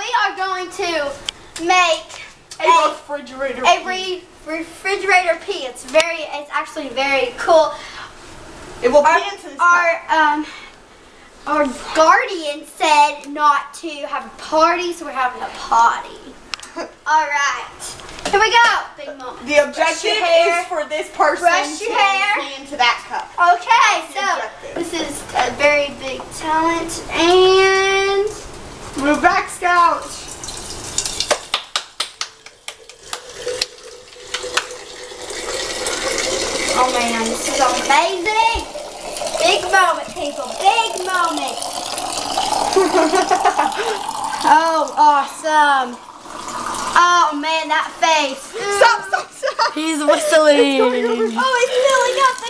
we are going to make a refrigerator pea. It's actually very cool. It will pan to this our guardian said not to have a party, so we're having a potty. Alright. Here we go. Big moment. The objective is for this person Brush your hair. Into that cup. Okay, so this is a very big talent. And move back, Scout. oh man, this is amazing. Big moment, people. Big moment. Oh, awesome. Oh man, that face. Stop. He's whistling. Oh, he's filling up